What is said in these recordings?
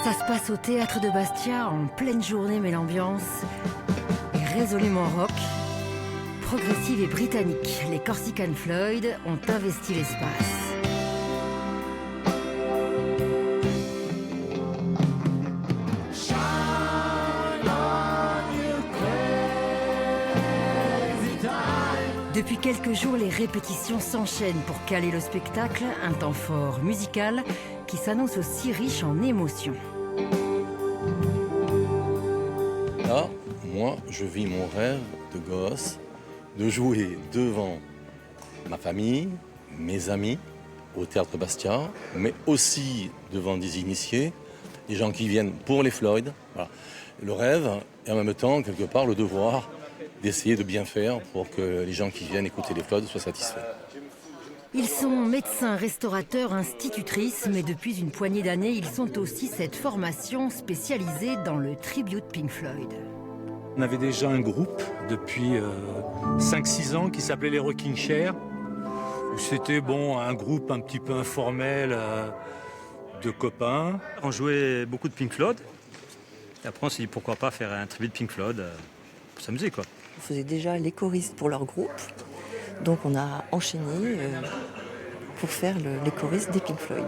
Ça se passe au Théâtre de Bastia en pleine journée, mais l'ambiance est résolument rock. Progressive et britannique, les Corsican Floyd ont investi l'espace. Depuis quelques jours, les répétitions s'enchaînent pour caler le spectacle, un temps fort musical qui s'annonce aussi riche en émotions. Là, moi, je vis mon rêve de gosse, de jouer devant ma famille, mes amis, au Théâtre Bastia, mais aussi devant des initiés, des gens qui viennent pour les Floyd. Voilà. Le rêve et en même temps, quelque part, le devoir d'essayer de bien faire pour que les gens qui viennent écouter les Floyd soient satisfaits. Ils sont médecins, restaurateurs, institutrices, mais depuis une poignée d'années, ils sont aussi cette formation spécialisée dans le tribute Pink Floyd. On avait déjà un groupe depuis 5-6 ans qui s'appelait les Rocking Chairs. C'était un groupe un petit peu informel de copains. On jouait beaucoup de Pink Floyd. Et après on s'est dit pourquoi pas faire un tribut de Pink Floyd pour s'amuser quoi. On faisait déjà les choristes pour leur groupe. Donc on a enchaîné pour faire les choristes des Pink Floyd.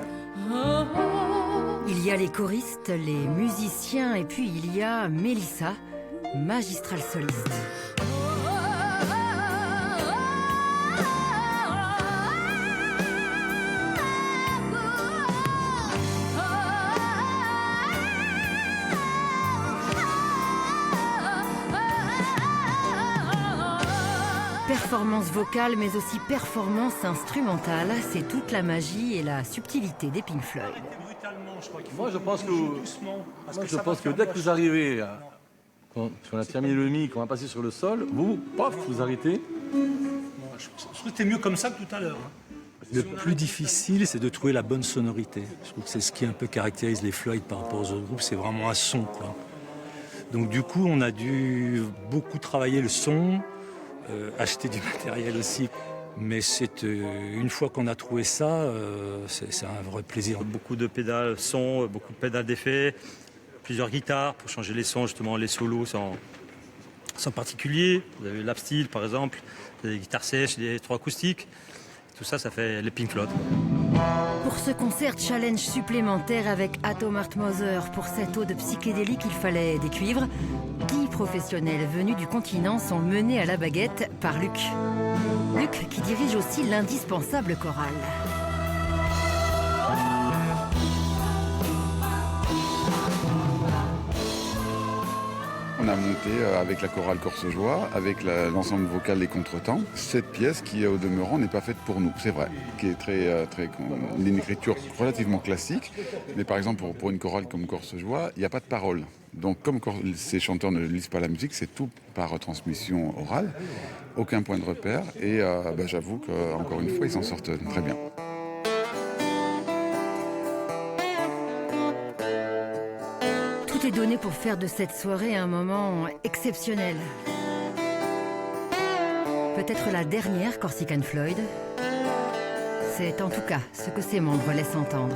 Il y a les choristes, les musiciens et puis il y a Mélissa, magistrale soliste. Performance vocale, mais aussi performance instrumentale, c'est toute la magie et la subtilité des Pink Floyd. Moi, je pense que dès que vous arrivez, quand on a terminé le mi, qu'on va passer sur le sol, vous arrêtez. Je trouve que c'était mieux comme ça que tout à l'heure. Le plus difficile, c'est de trouver la bonne sonorité. Je trouve que c'est ce qui un peu caractérise les Floyd par rapport aux autres groupes, c'est vraiment un son, quoi. Donc du coup, on a dû beaucoup travailler le son, acheter du matériel aussi. Mais c'est une fois qu'on a trouvé ça, c'est un vrai plaisir. Beaucoup de pédales son, beaucoup de pédales d'effets, plusieurs guitares pour changer les sons, justement les solos sans particulier. Vous avez l'Ap Steel par exemple, des guitares sèches, des électroacoustiques. Tout ça, ça fait les Pink Floyd. Pour ce concert challenge supplémentaire avec Atom Heart Mother, pour cette ode psychédélique, il fallait des cuivres. 10 professionnels venus du continent sont menés à la baguette par Luc. Luc qui dirige aussi l'indispensable chorale. On a monté avec la chorale Corsejoie, avec l'ensemble vocal des Contretemps, cette pièce qui, au demeurant, n'est pas faite pour nous, c'est vrai, qui est une écriture relativement classique, mais par exemple pour une chorale comme Corsejoie, il n'y a pas de parole. Donc comme ces chanteurs ne lisent pas la musique, c'est tout par transmission orale, aucun point de repère, et j'avoue qu'encore une fois, ils s'en sortent très bien. Tout est donné pour faire de cette soirée un moment exceptionnel. Peut-être la dernière Corsican Floyd. C'est en tout cas ce que ses membres laissent entendre.